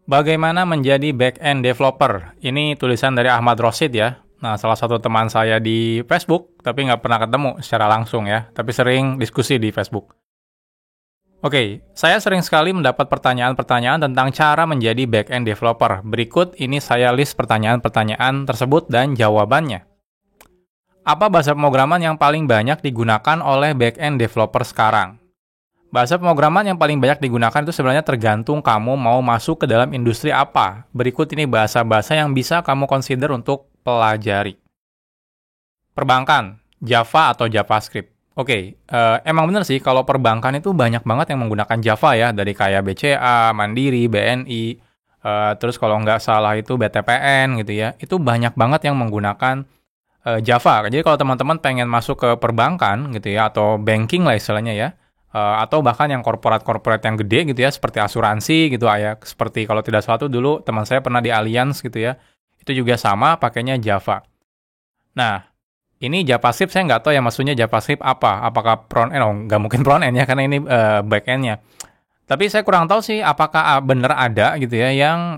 Bagaimana menjadi back-end developer? Ini tulisan dari Ahmad Rosid ya. Nah, salah satu teman saya di Facebook, tapi nggak pernah ketemu secara langsung ya, tapi sering diskusi di Facebook. Oke, saya sering sekali mendapat pertanyaan-pertanyaan tentang cara menjadi back-end developer. Berikut ini saya list pertanyaan-pertanyaan tersebut dan jawabannya. Apa bahasa pemrograman yang paling banyak digunakan oleh back-end developer sekarang? Bahasa pemrograman yang paling banyak digunakan itu sebenarnya tergantung kamu mau masuk ke dalam industri apa. Berikut ini bahasa-bahasa yang bisa kamu consider untuk pelajari. Perbankan, Java atau JavaScript. Oke, emang bener sih kalau perbankan itu banyak banget yang menggunakan Java ya, dari kayak BCA, Mandiri, BNI, terus kalau nggak salah itu BTPN gitu ya, itu banyak banget yang menggunakan Java. Jadi kalau teman-teman pengen masuk ke perbankan gitu ya, atau banking lah istilahnya ya, atau bahkan yang korporat-korporat yang gede gitu ya, seperti asuransi gitu ya, seperti kalau tidak salah tuh dulu teman saya pernah di Allianz gitu ya, itu juga sama pakainya Java. Nah, ini JavaScript saya nggak tahu ya maksudnya JavaScript apa, apakah front-end, oh nggak mungkin front-end ya, karena ini back-end-nya. Tapi saya kurang tahu sih apakah bener ada gitu ya, yang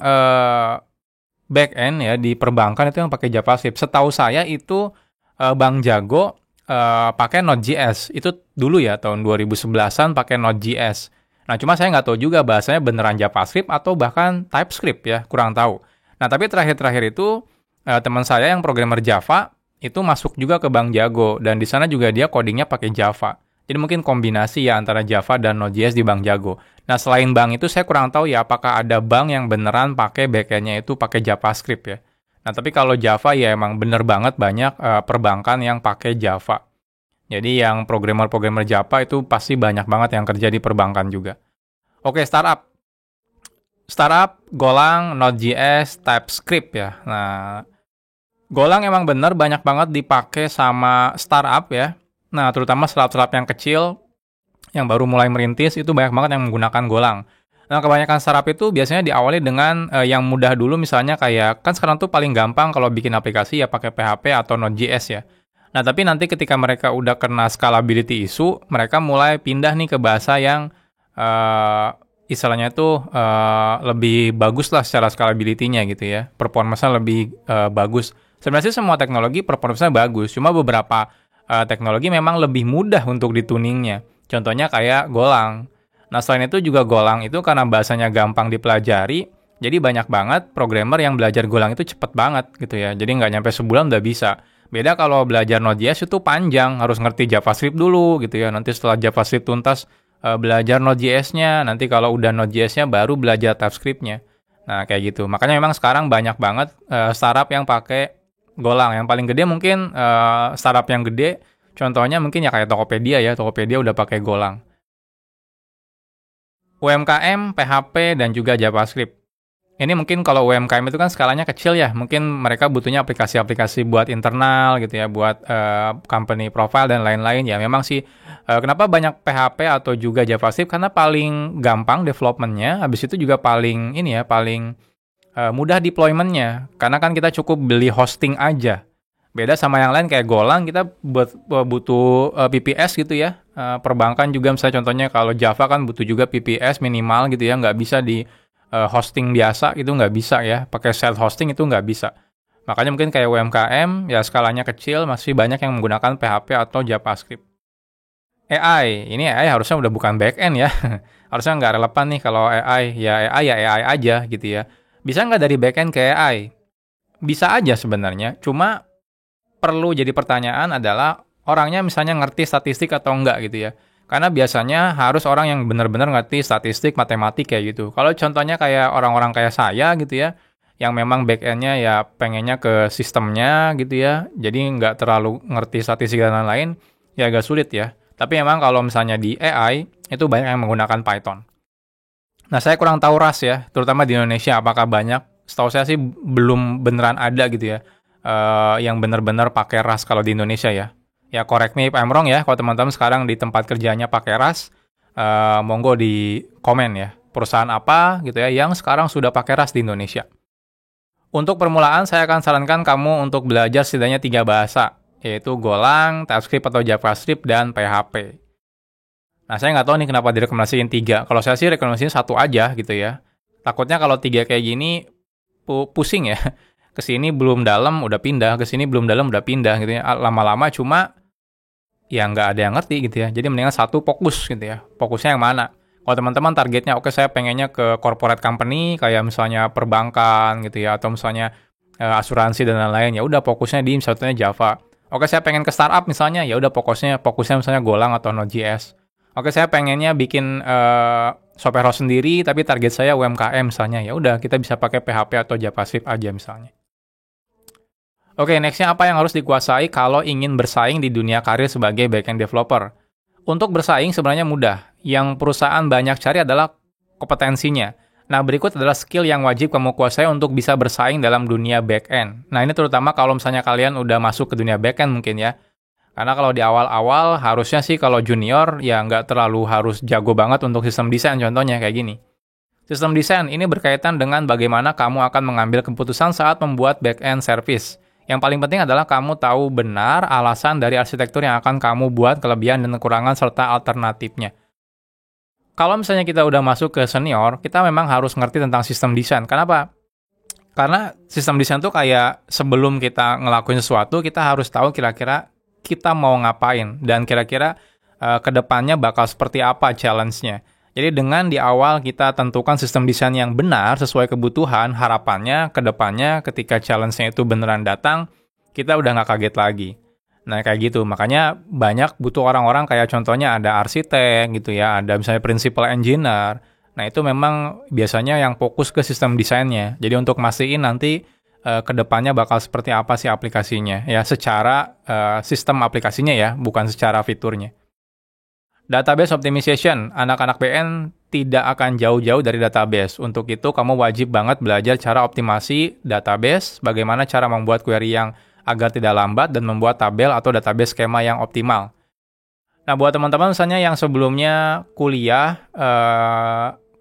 back-end ya di perbankan itu yang pakai JavaScript. Setahu saya itu Bang Jago pakai Node.js. Itu dulu ya, tahun 2011-an pakai Node.js. Nah, cuma saya nggak tahu juga bahasanya beneran JavaScript atau bahkan TypeScript ya, kurang tahu. Nah, tapi terakhir-terakhir itu teman saya yang programmer Java itu masuk juga ke Bang Jago, dan di sana juga dia codingnya pakai Java. Jadi mungkin kombinasi ya antara Java dan Node.js di Bang Jago. Nah, selain Bang itu saya kurang tahu ya apakah ada bank yang beneran pakai backend-nya itu pakai JavaScript ya. Nah, tapi kalau Java ya emang bener banget banyak perbankan yang pakai Java. Jadi yang programmer-programmer Java itu pasti banyak banget yang kerja di perbankan juga. Oke, startup. Startup, Golang, Node.js, TypeScript ya. Nah, Golang emang bener banyak banget dipakai sama startup ya. Nah, terutama startup-startup yang kecil, yang baru mulai merintis, itu banyak banget yang menggunakan Golang. Nah, kebanyakan startup itu biasanya diawali dengan yang mudah dulu, misalnya kayak, kan sekarang tuh paling gampang kalau bikin aplikasi ya pakai PHP atau Node.js ya. Nah, tapi nanti ketika mereka udah kena scalability issue, mereka mulai pindah nih ke bahasa yang istilahnya itu lebih bagus lah secara scalability-nya gitu ya. Performance-nya lebih bagus. Sebenarnya sih semua teknologi performance-nya bagus, cuma beberapa teknologi memang lebih mudah untuk dituningnya. Contohnya kayak Golang. Nah, selain itu juga Golang itu karena bahasanya gampang dipelajari, jadi banyak banget programmer yang belajar Golang itu cepet banget gitu ya. Jadi nggak nyampe sebulan udah bisa. Beda kalau belajar Node.js itu panjang, harus ngerti JavaScript dulu gitu ya. Nanti setelah JavaScript tuntas, belajar Node.js-nya. Nanti kalau udah Node.js-nya baru belajar TypeScript-nya. Nah, kayak gitu. Makanya memang sekarang banyak banget startup yang pakai Golang. Yang paling gede mungkin startup yang gede, contohnya mungkin ya kayak Tokopedia ya. Tokopedia udah pakai Golang. UMKM, PHP, dan juga JavaScript. Ini mungkin kalau UMKM itu kan skalanya kecil ya. Mungkin mereka butuhnya aplikasi-aplikasi buat internal gitu ya, buat company profile dan lain-lain ya. Memang sih kenapa banyak PHP atau juga JavaScript, karena paling gampang development-nya, habis itu juga paling ini ya, paling mudah deployment-nya. Karena kan kita cukup beli hosting aja. Beda sama yang lain kayak Golang, kita butuh PPS gitu ya. Perbankan juga misalnya contohnya kalau Java kan butuh juga PPS minimal gitu ya. Nggak bisa di hosting biasa, itu nggak bisa ya. Pakai self hosting itu nggak bisa. Makanya mungkin kayak UMKM, ya skalanya kecil, masih banyak yang menggunakan PHP atau JavaScript. AI, ini AI harusnya udah bukan back-end ya. Harusnya nggak relevan nih kalau AI. Ya AI aja gitu ya. Bisa nggak dari back-end ke AI? Bisa aja sebenarnya, cuma perlu jadi pertanyaan adalah orangnya misalnya ngerti statistik atau enggak gitu ya. Karena biasanya harus orang yang benar-benar ngerti statistik, matematik kayak gitu. Kalau contohnya kayak orang-orang kayak saya gitu ya, yang memang back-end-nya ya pengennya ke sistemnya gitu ya, jadi nggak terlalu ngerti statistik dan lain-lain, ya agak sulit ya. Tapi memang kalau misalnya di AI, itu banyak yang menggunakan Python. Nah, saya kurang tahu RAS ya, terutama di Indonesia, apakah banyak? Setahu saya sih belum beneran ada gitu ya, yang benar-benar pakai RAS kalau di Indonesia ya. Ya, correct me if I'm wrong ya, kalau teman-teman sekarang di tempat kerjanya pakai RAS, monggo di komen ya, perusahaan apa gitu ya, yang sekarang sudah pakai RAS di Indonesia. Untuk permulaan, saya akan sarankan kamu untuk belajar setidaknya 3 bahasa, yaitu Golang, TypeScript atau JavaScript, dan PHP. Nah, saya nggak tahu nih kenapa direkomendasiin 3. Kalau saya sih rekomendasiin 1 aja gitu ya. Takutnya kalau 3 kayak gini, pusing ya. Kesini belum dalam udah pindah, kesini belum dalam udah pindah gitu ya. Lama-lama cuma ya nggak ada yang ngerti gitu ya. Jadi mendingan satu fokus gitu ya. Fokusnya yang mana? Kalau teman-teman targetnya, oke saya pengennya ke corporate company, kayak misalnya perbankan gitu ya, atau misalnya asuransi dan lain-lain, ya udah fokusnya di misalnya Java. Oke saya pengen ke startup misalnya, ya udah fokusnya misalnya Golang atau Node.js. Oke saya pengennya bikin software house sendiri, tapi target saya UMKM misalnya, ya udah kita bisa pakai PHP atau JavaScript aja misalnya. Oke, nextnya apa yang harus dikuasai kalau ingin bersaing di dunia karir sebagai backend developer? Untuk bersaing sebenarnya mudah. Yang perusahaan banyak cari adalah kompetensinya. Nah, berikut adalah skill yang wajib kamu kuasai untuk bisa bersaing dalam dunia backend. Nah, ini terutama kalau misalnya kalian udah masuk ke dunia backend mungkin ya. Karena kalau di awal-awal harusnya sih kalau junior ya nggak terlalu harus jago banget untuk sistem desain, contohnya kayak gini. Sistem desain ini berkaitan dengan bagaimana kamu akan mengambil keputusan saat membuat backend service. Yang paling penting adalah kamu tahu benar alasan dari arsitektur yang akan kamu buat, kelebihan dan kekurangan, serta alternatifnya. Kalau misalnya kita udah masuk ke senior, kita memang harus ngerti tentang sistem desain. Kenapa? Karena sistem desain tuh kayak sebelum kita ngelakuin sesuatu, kita harus tahu kira-kira kita mau ngapain. Dan kira-kira ke depannya bakal seperti apa challenge-nya. Jadi dengan di awal kita tentukan sistem desain yang benar sesuai kebutuhan, harapannya ke depannya ketika challenge-nya itu beneran datang, kita udah nggak kaget lagi. Nah kayak gitu, makanya banyak butuh orang-orang kayak contohnya ada arsitek gitu ya, ada misalnya principal engineer. Nah itu memang biasanya yang fokus ke sistem desainnya. Jadi untuk mastiin nanti ke depannya bakal seperti apa sih aplikasinya. Ya secara sistem aplikasinya ya, bukan secara fiturnya. Database optimization, anak-anak BN tidak akan jauh-jauh dari database. Untuk itu, kamu wajib banget belajar cara optimasi database, bagaimana cara membuat query yang agar tidak lambat, dan membuat tabel atau database skema yang optimal. Nah, buat teman-teman misalnya yang sebelumnya kuliah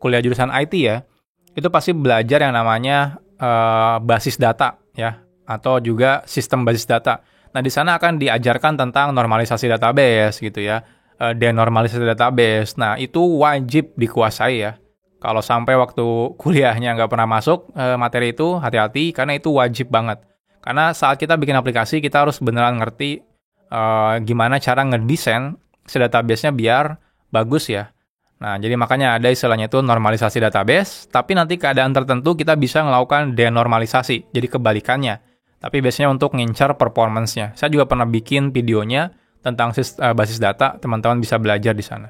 jurusan IT ya, itu pasti belajar yang namanya basis data ya, atau juga sistem basis data. Nah, di sana akan diajarkan tentang normalisasi database gitu ya. Denormalisasi database. Nah, itu wajib dikuasai ya. Kalau sampai waktu kuliahnya nggak pernah masuk materi itu, hati-hati karena itu wajib banget. Karena saat kita bikin aplikasi, kita harus beneran ngerti gimana cara ngedesain si database-nya biar bagus ya. Nah, jadi makanya ada istilahnya itu normalisasi database, tapi nanti keadaan tertentu kita bisa melakukan denormalisasi, jadi kebalikannya. Tapi biasanya untuk ngincar performance-nya. Saya juga pernah bikin videonya tentang basis data, teman-teman bisa belajar di sana.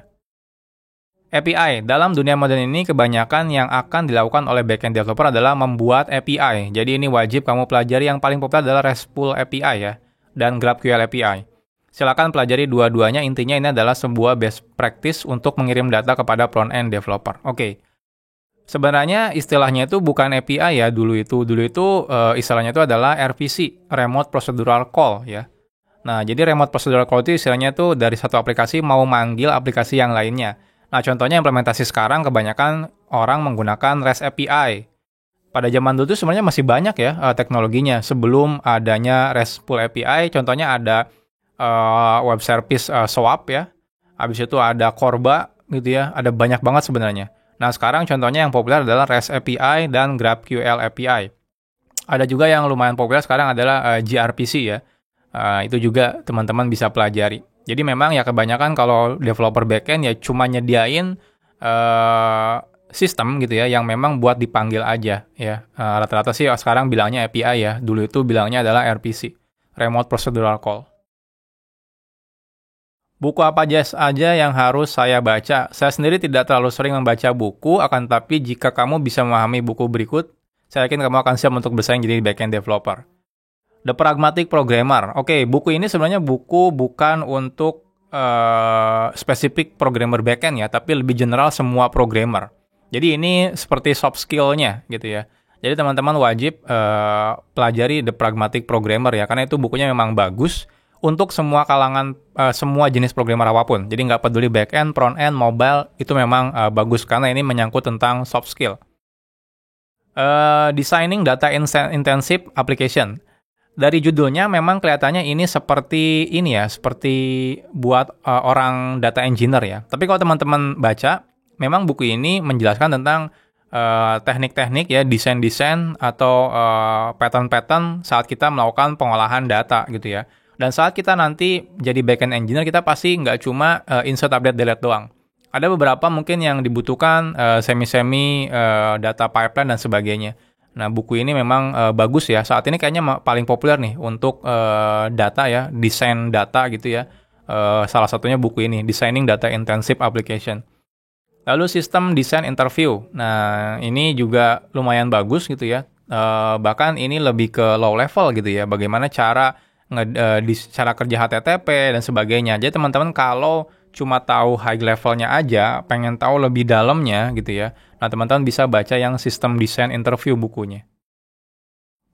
API, dalam dunia modern ini kebanyakan yang akan dilakukan oleh backend developer adalah membuat API. Jadi ini wajib kamu pelajari, yang paling populer adalah RESTful API ya, dan GraphQL API. Silakan pelajari dua-duanya, intinya ini adalah sebuah best practice untuk mengirim data kepada front-end developer. Oke. Sebenarnya istilahnya itu bukan API ya, dulu itu istilahnya itu adalah RPC, Remote Procedural Call ya. Nah, jadi remote procedural call itu istilahnya tuh dari satu aplikasi mau manggil aplikasi yang lainnya. Nah, contohnya implementasi sekarang kebanyakan orang menggunakan REST API. Pada zaman dulu tuh sebenarnya masih banyak ya teknologinya. Sebelum adanya RESTful API, contohnya ada web service SOAP ya. Habis itu ada Corba gitu ya. Ada banyak banget sebenarnya. Nah, sekarang contohnya yang populer adalah REST API dan GraphQL API. Ada juga yang lumayan populer sekarang adalah gRPC ya. Itu juga teman-teman bisa pelajari. Jadi memang ya kebanyakan kalau developer backend ya cuma nyediain sistem gitu ya yang memang buat dipanggil aja ya. Rata-rata sih sekarang bilangnya API ya. Dulu itu bilangnya adalah RPC, Remote Procedural Call. Buku apa aja yang harus saya baca? Saya sendiri tidak terlalu sering membaca buku, akan tapi jika kamu bisa memahami buku berikut, saya yakin kamu akan siap untuk bersaing jadi backend developer. The Pragmatic Programmer. Oke, buku ini sebenarnya buku bukan untuk spesifik programmer backend ya, tapi lebih general semua programmer. Jadi ini seperti soft skill-nya gitu ya. Jadi teman-teman wajib pelajari The Pragmatic Programmer ya, karena itu bukunya memang bagus untuk semua kalangan, semua jenis programmer apapun. Jadi nggak peduli backend, front-end, mobile, itu memang bagus karena ini menyangkut tentang soft skill. Designing Data Intensive Application. Dari judulnya memang kelihatannya ini seperti buat orang data engineer ya. Tapi kalau teman-teman baca, memang buku ini menjelaskan tentang teknik-teknik ya, desain-desain atau pattern-pattern saat kita melakukan pengolahan data gitu ya. Dan saat kita nanti jadi backend engineer, kita pasti nggak cuma insert, update, delete doang. Ada beberapa mungkin yang dibutuhkan semi-semi data pipeline dan sebagainya. Nah, buku ini memang bagus ya. Saat ini kayaknya paling populer nih untuk data ya, desain data gitu ya. Salah satunya buku ini, Designing Data Intensive Application. Lalu sistem desain interview. Nah, ini juga lumayan bagus gitu ya. Bahkan ini lebih ke low level gitu ya. Bagaimana cara cara kerja HTTP dan sebagainya. Jadi teman-teman kalau cuma tahu high levelnya aja, pengen tahu lebih dalamnya gitu ya. Nah, teman-teman bisa baca yang sistem desain interview bukunya.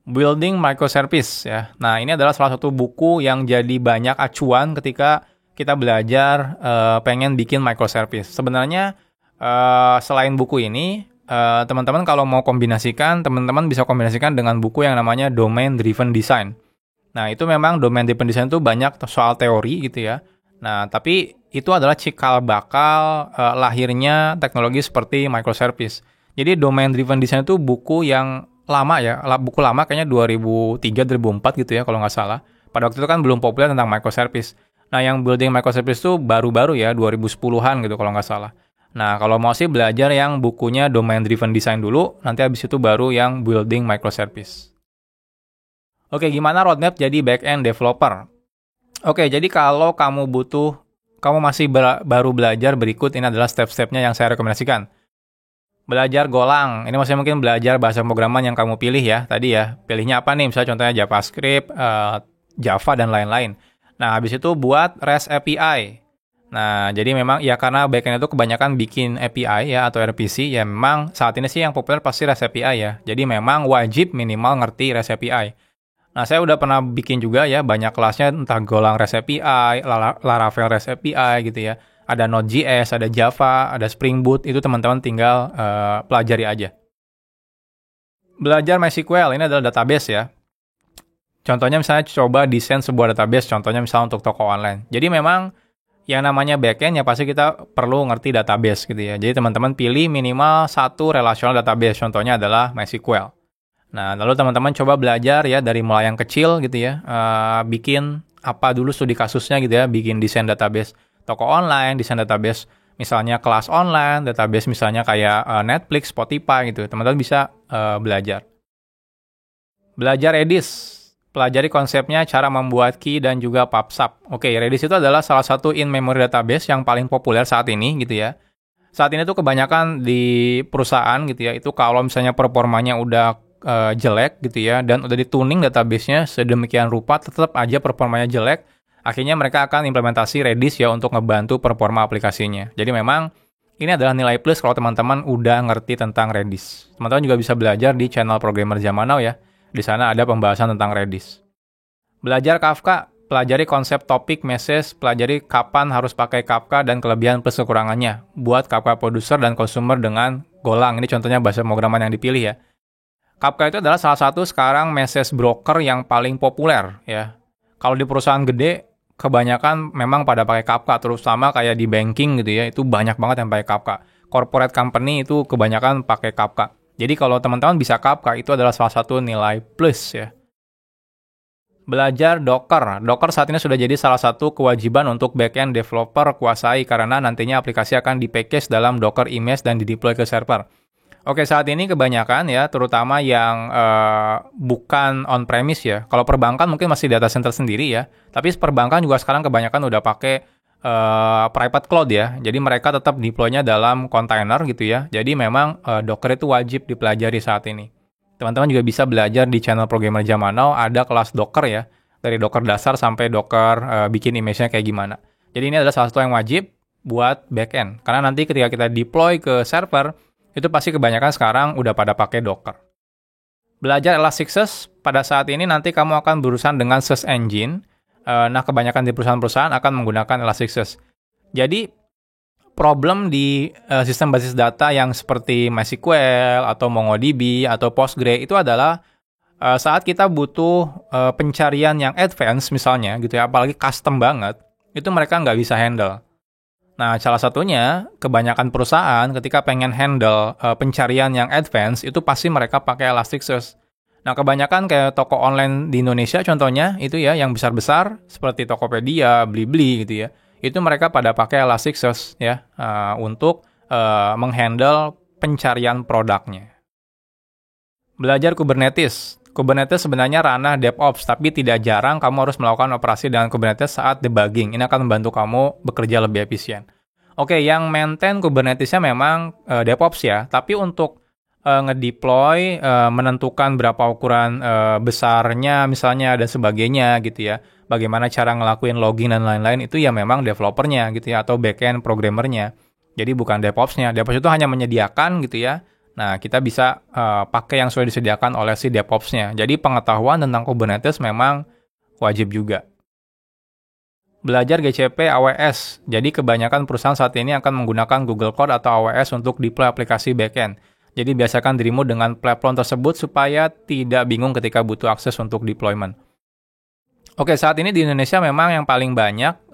Building Microservice ya. Nah, ini adalah salah satu buku yang jadi banyak acuan ketika kita belajar pengen bikin microservice. Sebenarnya selain buku ini, teman-teman kalau mau kombinasikan, teman-teman bisa kombinasikan dengan buku yang namanya Domain Driven Design. Nah, itu memang Domain Driven Design itu banyak soal teori gitu ya. Nah, tapi itu adalah cikal bakal lahirnya teknologi seperti microservice. Jadi Domain Driven Design itu buku yang lama ya, buku lama kayaknya 2003-2004 gitu ya kalau nggak salah. Pada waktu itu kan belum populer tentang microservice. Nah, yang building microservice itu baru-baru ya, 2010-an gitu kalau nggak salah. Nah, kalau mau sih belajar yang bukunya Domain Driven Design dulu, nanti habis itu baru yang Building Microservice. Oke, gimana roadmap jadi back-end developer? Oke, jadi kalau kamu masih baru belajar, berikut ini adalah step-stepnya yang saya rekomendasikan. Belajar Golang, ini maksudnya mungkin belajar bahasa pemrograman yang kamu pilih ya, tadi ya. Pilihnya apa nih, misalnya contohnya JavaScript, Java, dan lain-lain. Nah, habis itu buat REST API. Nah, jadi memang ya karena backend itu kebanyakan bikin API ya atau RPC, ya memang saat ini sih yang populer pasti REST API ya. Jadi memang wajib minimal ngerti REST API. Nah, saya udah pernah bikin juga ya banyak kelasnya entah Golang REST API, Laravel REST API gitu ya. Ada Node.js, ada Java, ada Spring Boot, itu teman-teman tinggal pelajari aja. Belajar MySQL, ini adalah database ya. Contohnya misalnya coba desain sebuah database, contohnya misalnya untuk toko online. Jadi memang yang namanya backend ya pasti kita perlu ngerti database gitu ya. Jadi teman-teman pilih minimal satu relational database, contohnya adalah MySQL. Nah, lalu teman-teman coba belajar ya dari mulai yang kecil gitu ya, bikin apa dulu studi kasusnya gitu ya, bikin desain database toko online, desain database misalnya kelas online, database misalnya kayak Netflix, Spotify gitu. Teman-teman bisa belajar. Belajar Redis. Pelajari konsepnya, cara membuat key, dan juga PubSub. Oke, Redis itu adalah salah satu in-memory database yang paling populer saat ini gitu ya. Saat ini tuh kebanyakan di perusahaan gitu ya, itu kalau misalnya performanya udah jelek gitu ya, dan udah dituning database-nya sedemikian rupa, tetap aja performanya jelek, akhirnya mereka akan implementasi Redis ya untuk ngebantu performa aplikasinya. Jadi memang ini adalah nilai plus kalau teman-teman udah ngerti tentang Redis. Teman-teman juga bisa belajar di channel Programmer Zaman Now ya. Di sana ada pembahasan tentang Redis. Belajar Kafka, pelajari konsep topik, message, pelajari kapan harus pakai Kafka dan kelebihan plus kekurangannya. Buat Kafka producer dan consumer dengan Golang. Ini contohnya bahasa pemrograman yang dipilih ya. Kafka itu adalah salah satu sekarang message broker yang paling populer ya. Kalau di perusahaan gede, kebanyakan memang pada pakai Kafka, terutama kayak di banking gitu ya, itu banyak banget yang pakai Kafka. Corporate company itu kebanyakan pakai Kafka. Jadi kalau teman-teman bisa Kafka, itu adalah salah satu nilai plus ya. Belajar Docker. Docker saat ini sudah jadi salah satu kewajiban untuk backend developer kuasai karena nantinya aplikasi akan di-package dalam Docker image dan di-deploy ke server. Oke, saat ini kebanyakan ya, terutama yang bukan on-premise ya. Kalau perbankan mungkin masih data center sendiri ya. Tapi perbankan juga sekarang kebanyakan udah pakai private cloud ya. Jadi mereka tetap deploy-nya dalam kontainer gitu ya. Jadi memang Docker itu wajib dipelajari saat ini. Teman-teman juga bisa belajar di channel Programmer Zaman Now, ada kelas Docker ya. Dari Docker dasar sampai Docker bikin image-nya kayak gimana. Jadi ini adalah salah satu yang wajib buat backend. Karena nanti ketika kita deploy ke server, itu pasti kebanyakan sekarang udah pada pakai Docker. Belajar Elasticsearch, pada saat ini nanti kamu akan berurusan dengan search engine. Nah, kebanyakan di perusahaan-perusahaan akan menggunakan Elasticsearch. Jadi, problem di sistem basis data yang seperti MySQL atau MongoDB atau Postgre itu adalah saat kita butuh pencarian yang advance misalnya gitu ya, apalagi custom banget, itu mereka nggak bisa handle. Nah, salah satunya, kebanyakan perusahaan ketika pengen handle pencarian yang advance, itu pasti mereka pakai Elasticsearch. Nah, kebanyakan kayak toko online di Indonesia contohnya, itu ya, yang besar-besar, seperti Tokopedia, Blibli gitu ya, itu mereka pada pakai Elasticsearch ya, untuk menghandle pencarian produknya. Belajar Kubernetes. Kubernetes sebenarnya ranah DevOps, tapi tidak jarang kamu harus melakukan operasi dengan Kubernetes saat debugging. Ini akan membantu kamu bekerja lebih efisien. Oke, yang maintain Kubernetes-nya memang DevOps ya, tapi untuk ngedeploy, menentukan berapa ukuran besarnya misalnya dan sebagainya gitu ya, bagaimana cara ngelakuin logging dan lain-lain, itu ya memang developernya gitu ya, atau backend programmernya. Jadi bukan DevOps-nya. DevOps itu hanya menyediakan gitu ya. Nah, kita bisa pakai yang sudah disediakan oleh si DevOps-nya. Jadi pengetahuan tentang Kubernetes memang wajib juga. Belajar GCP AWS. Jadi kebanyakan perusahaan saat ini akan menggunakan Google Cloud atau AWS untuk deploy aplikasi backend. Jadi biasakan dirimu dengan platform tersebut supaya tidak bingung ketika butuh akses untuk deployment. Oke, saat ini di Indonesia memang yang paling banyak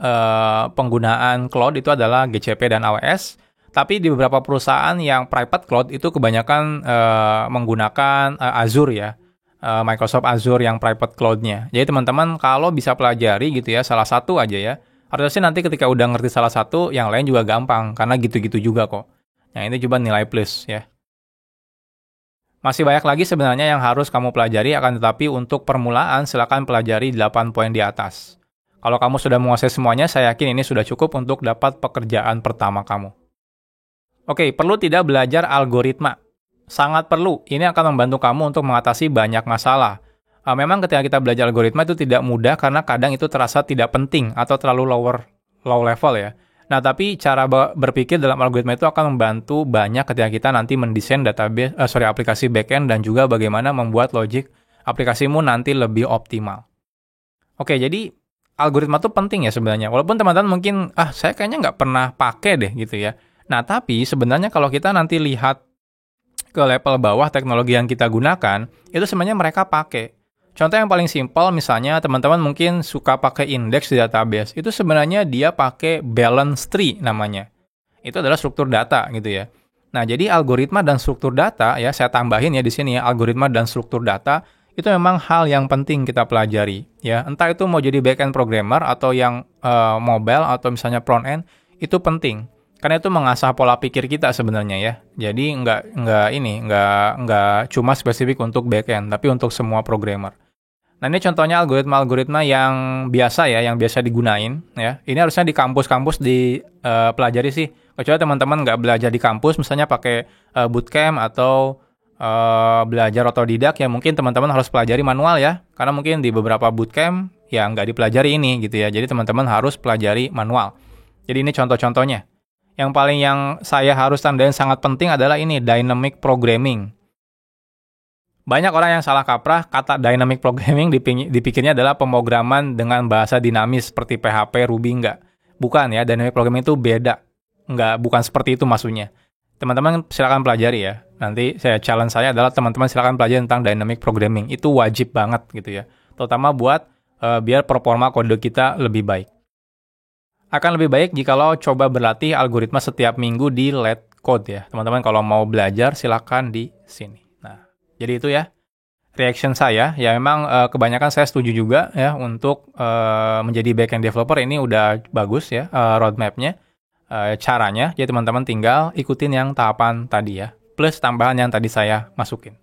penggunaan cloud itu adalah GCP dan AWS. Tapi di beberapa perusahaan yang private cloud itu kebanyakan menggunakan Azure ya, Microsoft Azure yang private cloud-nya. Jadi teman-teman kalau bisa pelajari gitu ya, salah satu aja ya, harusnya sih nanti ketika udah ngerti salah satu, yang lain juga gampang, karena gitu-gitu juga kok. Yang ini coba nilai plus ya. Masih banyak lagi sebenarnya yang harus kamu pelajari, akan tetapi untuk permulaan silakan pelajari 8 poin di atas. Kalau kamu sudah menguasai semuanya, saya yakin ini sudah cukup untuk dapat pekerjaan pertama kamu. Oke, perlu tidak belajar algoritma? Sangat perlu. Ini akan membantu kamu untuk mengatasi banyak masalah. Memang ketika kita belajar algoritma itu tidak mudah karena kadang itu terasa tidak penting atau terlalu low level ya. Nah, tapi cara berpikir dalam algoritma itu akan membantu banyak ketika kita nanti mendesain aplikasi backend dan juga bagaimana membuat logic aplikasimu nanti lebih optimal. Oke, jadi algoritma itu penting ya sebenarnya. Walaupun teman-teman mungkin, saya kayaknya nggak pernah pakai deh gitu ya. Nah, tapi sebenarnya kalau kita nanti lihat ke level bawah teknologi yang kita gunakan, itu sebenarnya mereka pakai. Contoh yang paling simpel, misalnya teman-teman mungkin suka pakai index di database. Itu sebenarnya dia pakai balance tree namanya. Itu adalah struktur data gitu ya. Nah, jadi algoritma dan struktur data, ya saya tambahin ya di sini ya, algoritma dan struktur data, itu memang hal yang penting kita pelajari. Ya, entah itu mau jadi back-end programmer atau yang mobile atau misalnya front-end, itu penting. Karena itu mengasah pola pikir kita sebenarnya ya. Jadi nggak cuma spesifik untuk backend, tapi untuk semua programmer. Nah, ini contohnya algoritma-algoritma yang biasa ya, yang biasa digunain ya. Ini harusnya di kampus-kampus dipelajari sih. Kecuali teman-teman nggak belajar di kampus, misalnya pakai bootcamp atau belajar otodidak, ya mungkin teman-teman harus pelajari manual ya. Karena mungkin di beberapa bootcamp ya nggak dipelajari ini gitu ya. Jadi teman-teman harus pelajari manual. Jadi ini contoh-contohnya. Yang saya harus tandain sangat penting adalah ini, dynamic programming. Banyak orang yang salah kaprah, kata dynamic programming dipikirnya adalah pemrograman dengan bahasa dinamis seperti PHP, Ruby, enggak. Bukan ya, dynamic programming itu beda. Bukan seperti itu maksudnya. Teman-teman silakan pelajari ya. Nanti challenge saya adalah teman-teman silakan pelajari tentang dynamic programming. Itu wajib banget gitu ya. Terutama buat biar performa kode kita lebih baik. Akan lebih baik jikalau coba berlatih algoritma setiap minggu di LetCode ya. Teman-teman kalau mau belajar silakan di sini. Nah, jadi itu ya reaction saya. Ya memang kebanyakan saya setuju juga ya untuk menjadi backend developer ini udah bagus ya roadmap-nya, caranya. Jadi teman-teman tinggal ikutin yang tahapan tadi ya. Plus tambahan yang tadi saya masukin.